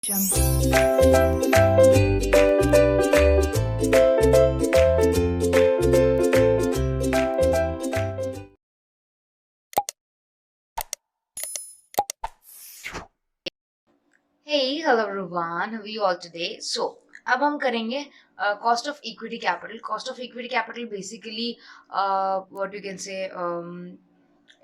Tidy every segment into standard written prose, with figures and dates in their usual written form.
Hey, hello everyone. How are you all today? So, अब हम करेंगे cost of equity capital. Cost of equity capital basically what you can say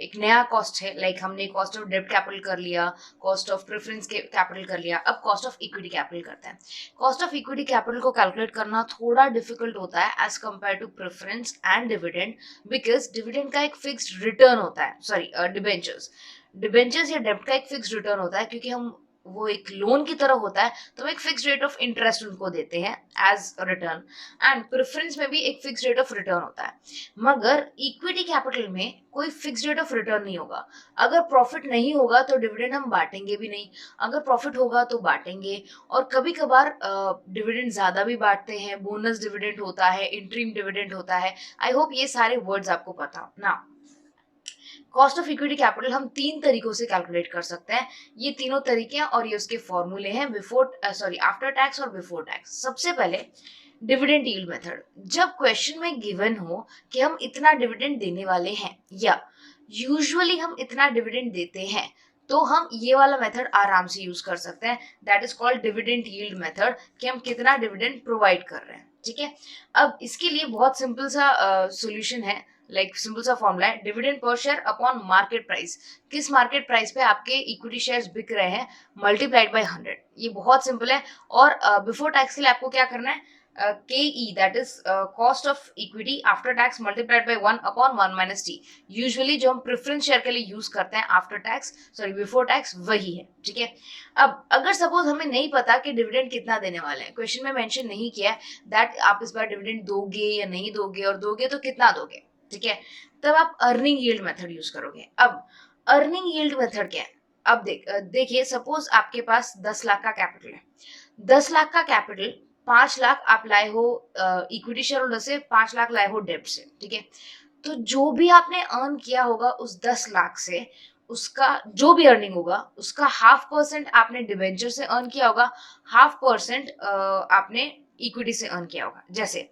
एक नया cost है. Like हमने cost of डेब्ट capital कर लिया, कॉस्ट ऑफ प्रेफरेंस कैपिटल कर लिया, अब कॉस्ट ऑफ इक्विटी कैपिटल करते हैं. कॉस्ट ऑफ इक्विटी कैपिटल को कैलकुलेट करना थोड़ा डिफिकल्ट होता है as compare to preference and dividend, because dividend का एक फिक्स्ड रिटर्न होता है. सॉरी, डिबेंचर्स या डेब्ट का एक फिक्स्ड रिटर्न होता है, क्योंकि हम वो एक लोन की तरह होता है, तो हम एक फिक्स रेट ऑफ इंटरेस्ट उनको देते हैं एज रिटर्न. एंड प्रेफरेंस में भी एक फिक्स रेट ऑफ रिटर्न होता है. मगर इक्विटी कैपिटल में कोई फिक्स रेट ऑफ रिटर्न नहीं होगा. अगर प्रॉफिट नहीं होगा तो डिविडेंड हम बांटेंगे भी नहीं, अगर प्रॉफिट होगा तो बांटेंगे. और कभी कभार डिविडेंड ज्यादा भी बांटते हैं, बोनस डिविडेंड होता है, इंटरिम डिविडेंड होता है. आई होप ये सारे वर्ड्स आपको पता हो ना. कॉस्ट ऑफ इक्विटी कैपिटल हम 3 तरीकों से कैलकुलेट कर सकते हैं. ये तीनों तरीके हैं और ये उसके फॉर्मूले हैं आफ्टर टैक्स और बिफोर टैक्स. सबसे पहले डिविडेंड यील्ड मेथड. जब क्वेश्चन में गिवन हो कि हम इतना डिविडेंड देने वाले हैं या यूजुअली हम इतना डिविडेंड देते हैं, तो हम ये वाला मेथड आराम से यूज कर सकते हैं. That is called dividend yield method, कि हम कितना डिविडेंड प्रोवाइड कर रहे हैं. ठीक है, अब इसके लिए बहुत सिंपल सा सोल्यूशन है. लाइक सिंपल सा फॉर्मूला है, dividend per share upon market price. किस मार्केट प्राइस पे आपके इक्विटी शेयर्स बिक रहे हैं, मल्टीप्लाइड बाय 100. ये बहुत सिंपल है. और बिफोर टैक्स के लिए आपको क्या करना है, KE, that is cost of equity after tax multiplied by 1 upon 1 minus T. Usually जो हम प्रेफरेंस शेयर के लिए यूज करते हैं after tax, sorry before tax, वही है. ठीक है, अब अगर सपोज हमें नहीं पता कि डिविडेंड कितना देने वाले हैं, क्वेश्चन में मेंशन नहीं किया है दैट आप इस बार डिविडेंड दोगे या नहीं दोगे, और दोगे तो कितना दोगे. ठीक है, तब आप अर्निंग यील्ड मेथड यूज करोगे. अब अर्निंग यील्ड मेथड क्या है, अब देखिए सपोज आपके पास 10 लाख का कैपिटल है. 10 लाख का कैपिटल, 5 लाख आप लाए हो इक्विटी शेयर होल्डर से, 5 लाख लाए हो डेब्ट से. ठीक है, तो जो भी आपने अर्न किया होगा उस 10 लाख से, उसका जो भी अर्निंग होगा उसका 0.5% आपने डिबेंचर से अर्न किया होगा, 0.5% आपने इक्विटी से अर्न किया होगा. जैसे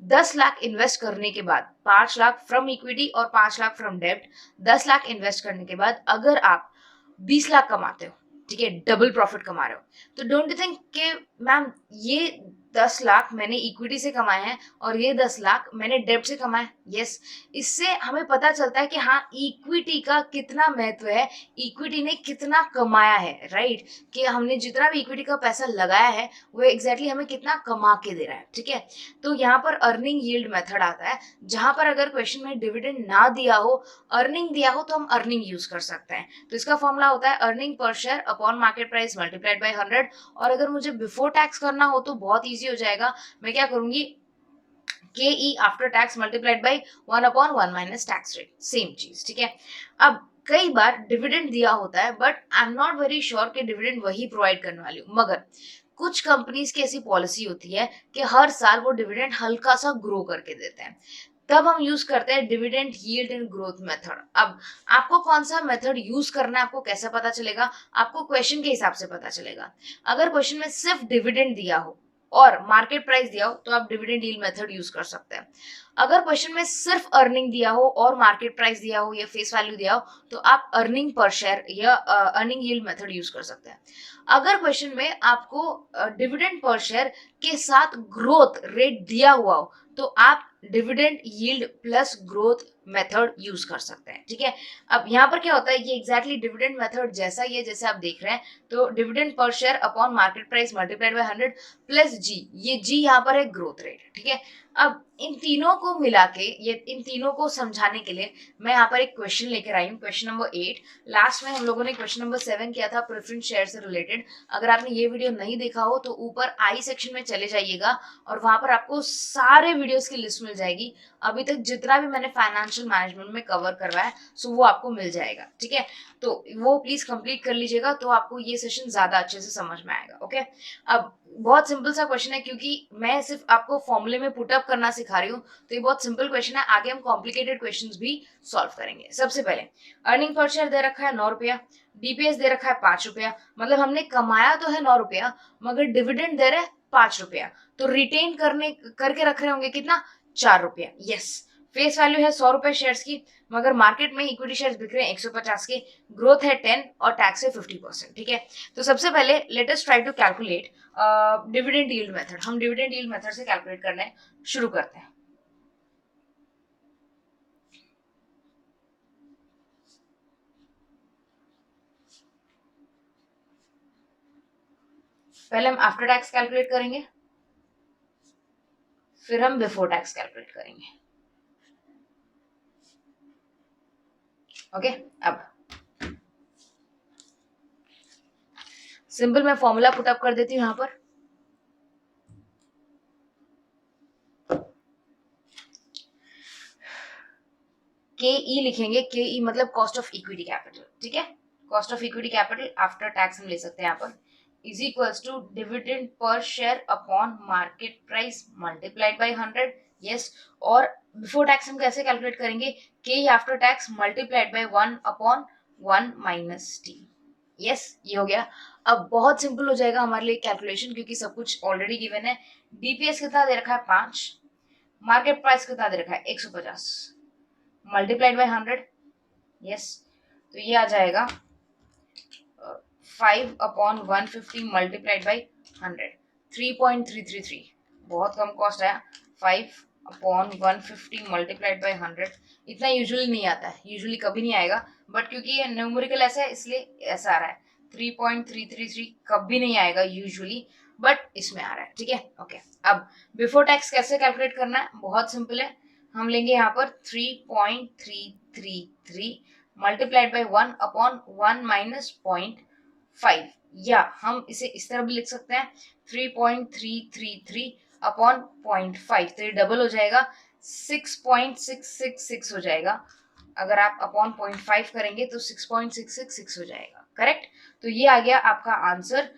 10 लाख इन्वेस्ट करने के बाद 5 लाख फ्रॉम इक्विटी और 5 लाख फ्रॉम डेब्ट, 10 लाख इन्वेस्ट करने के बाद अगर आप 20 लाख कमाते हो, ठीक है, डबल प्रॉफिट कमा रहे हो, तो डोंट यू थिंक कि मैम ये 10 लाख मैंने इक्विटी से कमाए हैं और ये 10 लाख मैंने डेब्ट से कमाए. यस, इससे हमें पता चलता है कि हाँ, इक्विटी का कितना महत्व है, इक्विटी ने कितना कमाया है. राइट, कि हमने जितना भी इक्विटी का पैसा लगाया है वो एग्जैक्टली हमें कितना कमा के दे रहा है. ठीक है, तो यहाँ पर अर्निंग यील्ड मेथड आता है, जहां पर अगर क्वेश्चन में डिविडेंड ना दिया हो, अर्निंग दिया हो, तो हम अर्निंग यूज कर सकते हैं. तो इसका फॉर्मूला होता है earning per share upon market price multiplied by 100. और अगर मुझे बिफोर टैक्स करना हो तो बहुत ईजी हो जाएगा. मैं क्या करूंगी, KE after tax multiplied by 1 upon 1 minus tax rate, same चीज. ठीक है, अब कई बार डिविडेंड दिया होता है but I am not very sure कि डिविडेंड वही प्रोवाइड करने वाली हूँ. मगर कुछ कंपनीज की ऐसी पॉलिसी होती है कि हर साल वो डिविडेंड हल्का सा ग्रो करके देते हैं, तब हम यूज करते हैं dividend yield and growth method. अब आपको कौन सा मेथड यूज करना है आपको कैसे पता चलेगा, आपको क्वेश्चन के हिसाब से पता चलेगा. अगर क्वेश्चन में सिर्फ डिविडेंड दिया हो और मार्केट प्राइस दिया हो तो आप डिविडेंड यील्ड मेथड यूज कर सकते हैं. अगर क्वेश्चन में सिर्फ अर्निंग दिया हो और मार्केट प्राइस दिया हो या फेस वैल्यू दिया हो तो आप अर्निंग पर शेयर या अर्निंग यील्ड मेथड यूज कर सकते हैं. अगर क्वेश्चन में आपको डिविडेंड पर शेयर के साथ ग्रोथ रेट दिया हुआ हो तो आप dividend yield plus growth method use कर सकते हैं. ठीक है, अब यहाँ पर क्या होता है, ये एग्जैक्टली डिविडेंड मेथड जैसा ही है जैसे आप देख रहे हैं. तो डिविडेंड पर share upon market price multiplied by 100 plus g, ये जी यहाँ पर है ग्रोथ रेट. ठीक है, अब इन तीनों को मिला के, ये इन तीनों को समझाने के लिए मैं यहाँ पर एक क्वेश्चन लेकर आई हूँ, क्वेश्चन नंबर 8. लास्ट में हम लोगों ने क्वेश्चन नंबर 7 किया था प्रेफरेंस शेयर से रिलेटेड. अगर आपने ये वीडियो नहीं देखा हो तो ऊपर आई सेक्शन में चले जाइएगा और वहां पर आपको सारे वीडियोस की लिस्ट मिल जाएगी. अभी तक जितना भी मैंने फाइनेंशियल मैनेजमेंट में कवर करवाया है सो वो आपको मिल जाएगा. ठीक है, तो वो प्लीज कंप्लीट कर लीजिएगा, तो आपको ये सेशन ज्यादा अच्छे से समझ में आएगा. ओके, अब बहुत सिंपल सा क्वेश्चन है, क्योंकि मैं सिर्फ आपको फॉर्मूले में पुटअप करना सिखा रही हूँ, तो ये बहुत सिंपल क्वेश्चन है. आगे हम कॉम्प्लिकेटेड क्वेश्चंस भी सॉल्व करेंगे. सबसे पहले अर्निंग पर शेयर दे रखा है 9 रुपया, डीपीएस दे रखा है 5 रुपया, मतलब हमने कमाया तो है 9 रुपया, मगर डिविडेंड दे रहे हैं 5 रुपया, तो रिटेन करने करके रख रहे होंगे कितना, 4 रुपया। यस, फेस वैल्यू है 100 रुपए शेयर्स की, मगर मार्केट में इक्विटी शेयर्स बिक रहे हैं 150 के, ग्रोथ है 10 और टैक्स है 50%। ठीक है, तो सबसे पहले let us try to calculate dividend yield method. हम डिविडेंड यील्ड मेथड से कैलकुलेट करने शुरू करते हैं। पहले हम आफ्टर टैक्स कैलकुलेट करेंगे, फिर हम बिफोर टैक्स कैलकुलेट करेंगे। ओके, अब सिंपल मैं फॉर्मूला पुट अप कर देती हूँ यहाँ पर। के ई लिखेंगे, के ई मतलब कॉस्ट ऑफ इक्विटी कैपिटल। ठीक है, cost of equity capital after tax हम ले सकते हैं यहाँ पर, इज इक्वल्स टू डिविडेंड पर share upon market price multiplied by 100। Yes, और बिफोर टैक्स हम कैसे कैलकुलेट करेंगे, K after tax multiplied by 1 upon 1 minus T. Yes, ये हो गया। अब बहुत सिंपल हो जाएगा हमारे लिए कैलकुलेशन, क्योंकि सब कुछ ऑलरेडी गिवन है। डीपीएस कितना दे रखा है 5, मार्केट प्राइस कितना दे रखा है 150, मल्टीप्लाइड बाय 100। यस, तो ये आ जाएगा 5 अपॉन 150 मल्टीप्लाइड बाई 100, 3.333। बहुत कम कॉस्ट आया। 5 अपॉन 150 मल्टीप्लाइड बाई 100, इतना यूजुअली नहीं आता है, यूजुअली कभी नहीं आएगा, बट क्योंकि ये न्यूमेरिकल ऐसा है इसलिए ऐसा आ रहा है। 3.333 कभी नहीं आएगा यूजुअली, बट इसमें आ रहा है। ठीक है, ओके। अब बिफोर टैक्स कैसे कैलकुलेट करना है, बहुत सिंपल है। हम लेंगे यहाँ पर 3.333 मल्टीप्लाइड बाई 1 अपॉन 1 माइनस 0.5, या हम इसे इस तरह भी लिख सकते हैं 3.333 अपॉन 0.5, तो ये डबल हो जाएगा 6.666 हो जाएगा। अगर आप अपॉन 0.5 करेंगे तो 6.666 हो जाएगा, करेक्ट। तो ये आ गया आपका आंसर,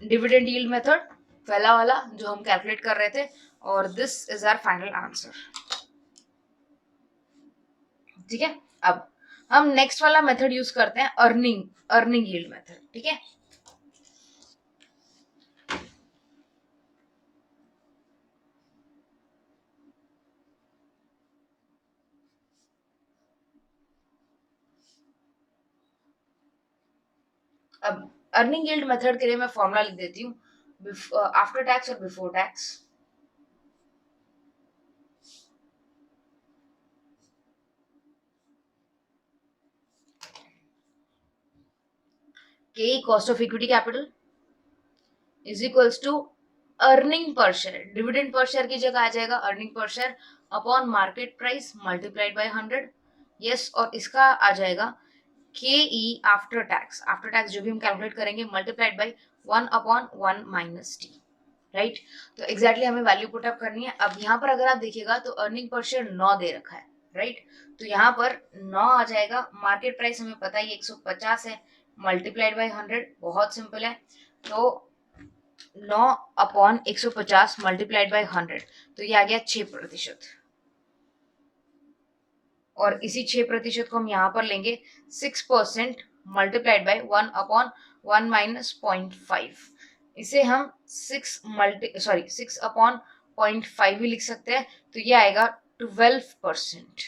डिविडेंड यील्ड मेथड पहला वाला जो हम कैलकुलेट कर रहे थे, और this is our final answer. ठीक है, अब हम नेक्स्ट वाला मेथड यूज करते हैं, अर्निंग यील्ड मेथड। ठीक है, अब अर्निंग यील्ड मेथड के लिए मैं फॉर्मूला लिख देती हूँ, आफ्टर टैक्स और before tax. K cost of equity capital is equals to earning per share, dividend पर शेयर की जगह आ जाएगा earning per share upon market price multiplied by 100। Yes, और इसका आ जाएगा के ई आफ्टर टैक्स, आफ्टर टैक्स जो भी हम कैलकुलेट करेंगे multiplied by 1 upon 1 minus T. Right, तो एग्जैक्टली हमें वैल्यू पुट अप करनी है। अब यहाँ पर अगर आप देखिएगा तो अर्निंग पर शेयर 9 दे रखा है, राइट, तो यहाँ पर 9 आ जाएगा। मार्केट प्राइस हमें पता ही 150 है, मल्टीप्लाइड बाय 100, बहुत सिंपल है। तो 9 अपॉन 150 मल्टीप्लाइड बाय 100, तो ये आ गया 6%। और इसी 6% को हम यहाँ पर लेंगे 6% मल्टीप्लाइड बाय 1 अपॉन 1 माइनस 0.5। इसे हम 6 अपॉन 0.5 भी लिख सकते हैं, तो ये आएगा 12%।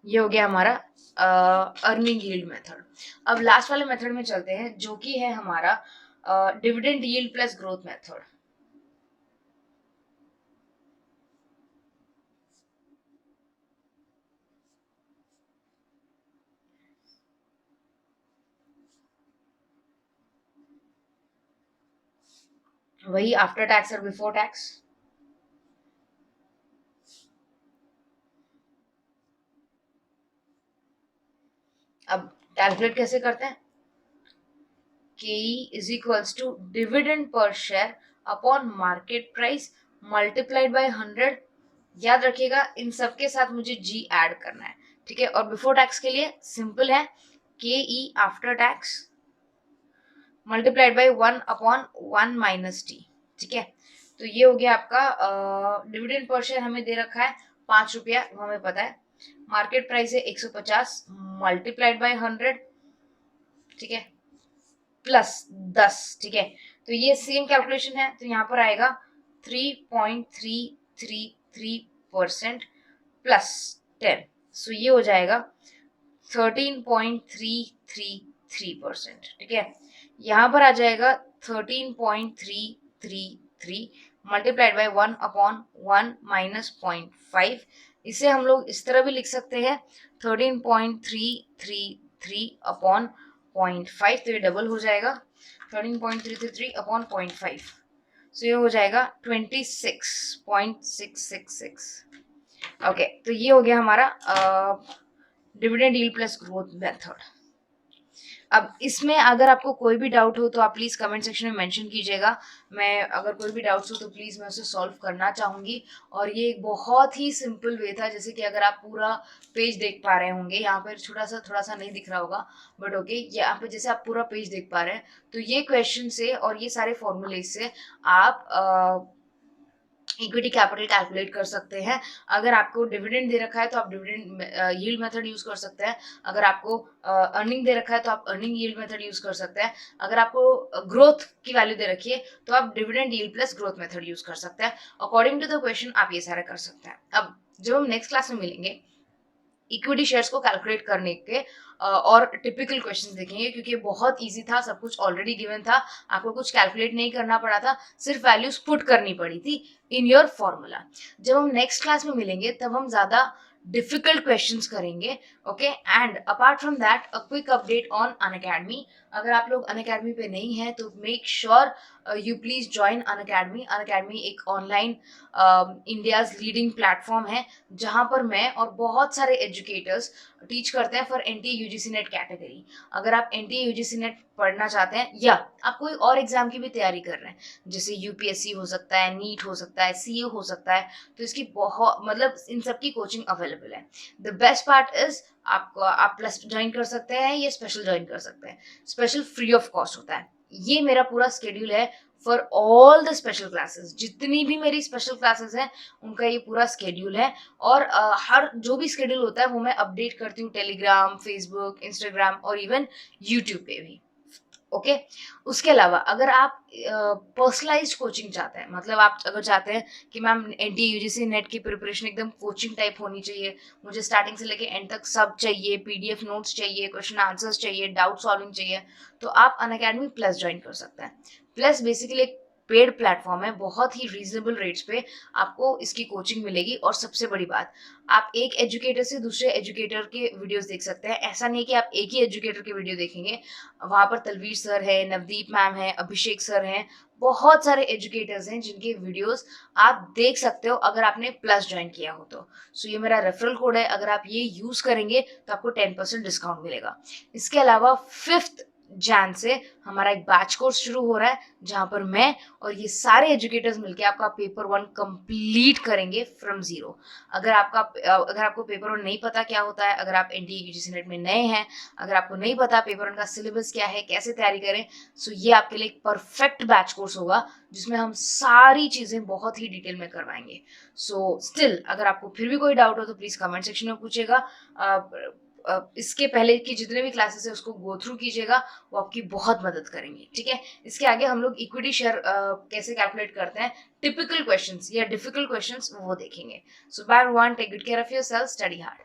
ये हो गया हमारा अर्निंग यील्ड मेथड। अब लास्ट वाले मेथड में चलते हैं, जो कि है हमारा dividend yield plus growth method. वही आफ्टर टैक्स और बिफोर टैक्स। अब कैलकुलेट कैसे करते हैं, K is equals to dividend पर share upon market price multiplied by 100। याद रखिएगा इन सबके साथ मुझे जी ऐड करना है। ठीक है, और बिफोर टैक्स के लिए सिंपल है, k E after tax multiplied by 1 upon 1 minus t. ठीक है, तो ये हो गया आपका डिविडेंड पर शेयर हमें दे रखा है 5 रुपया, वो हमें पता है। मार्केट प्राइस है 150 मल्टीप्लाइड बाय 100, ठीक है, प्लस 10, ठीक है। तो ये सेम कैलकुलेशन है, तो यहाँ पर आएगा 3.333% प्लस 10, सो ये हो जाएगा 13.333%, ठीक है। यहाँ पर आ जाएगा 13.333 मल्टीप्लाइड बाय 1/1 माइनस 0.5। इसे हम लोग इस तरह भी लिख सकते हैं 13.333 अपॉन 0.5, तो ये डबल हो जाएगा 13.333 अपॉन 0.5, सो ये हो जाएगा 26.666। ओके, तो ये हो गया हमारा dividend yield plus growth method. अब इसमें अगर आपको कोई भी डाउट हो तो आप प्लीज़ कमेंट सेक्शन में मेंशन कीजिएगा। मैं अगर कोई भी डाउट्स हो तो प्लीज़ मैं उसे सॉल्व करना चाहूँगी। और ये एक बहुत ही सिंपल वे था, जैसे कि अगर आप पूरा पेज देख पा रहे होंगे, यहाँ पर थोड़ा सा नहीं दिख रहा होगा, बट ओके, यहाँ पे जैसे आप पूरा पेज देख पा रहे हैं, तो ये क्वेश्चन से और ये सारे फॉर्मूले से आप इक्विटी कैपिटल कैलकुलेट कर सकते हैं। अगर आपको डिविडेंड दे रखा है तो आप डिविडेंड यील्ड मेथड यूज कर सकते हैं। अगर आपको अर्निंग दे रखा है तो आप अर्निंग यील्ड मेथड यूज कर सकते हैं। अगर आपको ग्रोथ की वैल्यू दे रखी है तो आप dividend yield plus growth method use कर सकते हैं। अकॉर्डिंग टू द क्वेश्चन आप ये सारा कर सकते हैं। अब जब हम नेक्स्ट क्लास में मिलेंगे इक्विटी शेयर्स को कैलकुलेट करने के और टिपिकल क्वेश्चंस देखेंगे, क्योंकि बहुत इजी था, सब कुछ ऑलरेडी गिवन था, आपको कुछ कैलकुलेट नहीं करना पड़ा था, सिर्फ वैल्यूज पुट करनी पड़ी थी इन योर फॉर्मूला। जब हम नेक्स्ट क्लास में मिलेंगे तब हम ज्यादा डिफिकल्ट क्वेश्चंस करेंगे, okay. And apart from that a quick update on Unacademy. अगर आप लोग अनअकैडमी पे नहीं हैं तो make sure you please join Unacademy. Unacademy एक ऑनलाइन इंडियाज लीडिंग प्लेटफॉर्म है, जहां पर मैं और बहुत सारे एजुकेटर्स टीच करते हैं for NTA UGC net category. अगर आप एनटीए यूजीसी नेट पढ़ना चाहते हैं या आप कोई और एग्जाम की भी तैयारी कर रहे हैं, जैसे यूपीएससी हो सकता है, नीट हो सकता है, सीए हो सकता है, तो इसकी बहुत मतलब इन सब की कोचिंग अवेलेबल है। द बेस्ट पार्ट इज आपको आप प्लस ज्वाइन कर सकते हैं या स्पेशल ज्वाइन कर सकते हैं। स्पेशल फ्री ऑफ कॉस्ट होता है। ये मेरा पूरा स्केड्यूल है for all the special classes. जितनी भी मेरी स्पेशल क्लासेस हैं उनका ये पूरा स्केड्यूल है। और हर जो भी स्केड्यूल होता है वो मैं अपडेट करती हूँ टेलीग्राम, फेसबुक, इंस्टाग्राम और इवन यूट्यूब पे भी, ओके। उसके अलावा अगर आप पर्सनलाइज्ड कोचिंग चाहते हैं, मतलब आप अगर चाहते हैं कि मैम एनटीए यूजीसी नेट की प्रिपरेशन एकदम कोचिंग टाइप होनी चाहिए, मुझे स्टार्टिंग से लेके एंड तक सब चाहिए, पीडीएफ नोट्स चाहिए, क्वेश्चन आंसर्स चाहिए, डाउट सॉल्विंग चाहिए, तो आप अनअकैडमी प्लस ज्वाइन कर सकते हैं। प्लस बेसिकली एक पेड प्लेटफॉर्म है, बहुत ही रीजनेबल रेट्स पे आपको इसकी कोचिंग मिलेगी। और सबसे बड़ी बात, आप एक एजुकेटर से दूसरे एजुकेटर के वीडियोस देख सकते हैं। ऐसा नहीं कि आप एक ही एजुकेटर के वीडियो देखेंगे, वहां पर तलवीर सर है, नवदीप मैम है, अभिषेक सर हैं, बहुत सारे एजुकेटर्स हैं जिनके वीडियोस आप देख सकते हो अगर आपने प्लस ज्वाइन किया हो तो। सो ये मेरा रेफरल कोड है, अगर आप ये यूज करेंगे तो आपको 10% डिस्काउंट मिलेगा। इसके अलावा 5 जैन से हमारा एक बैच कोर्स शुरू हो रहा है, जहां पर मैं और ये सारे एजुकेटर्स मिलके आपका पेपर 1 कंप्लीट करेंगे फ्रॉम जीरो। अगर आपको पेपर 1 नहीं पता क्या होता है, अगर आप एनटीए यूजीसी नेट में नए हैं, अगर आपको नहीं पता पेपर 1 का सिलेबस क्या है, कैसे तैयारी करें, सो ये आपके लिए एक परफेक्ट बैच कोर्स होगा जिसमें हम सारी चीजें बहुत ही डिटेल में करवाएंगे। सो स्टिल अगर आपको फिर भी कोई डाउट हो तो प्लीज कमेंट सेक्शन में पूछेगा। इसके पहले की जितने भी क्लासेस है उसको गो थ्रू कीजिएगा, वो आपकी बहुत मदद करेंगे, ठीक है। इसके आगे हम लोग इक्विटी शेयर कैसे कैलकुलेट करते हैं, टिपिकल क्वेश्चंस या डिफिकल्ट क्वेश्चंस वो देखेंगे। So bye one, take good care of yourself, study hard.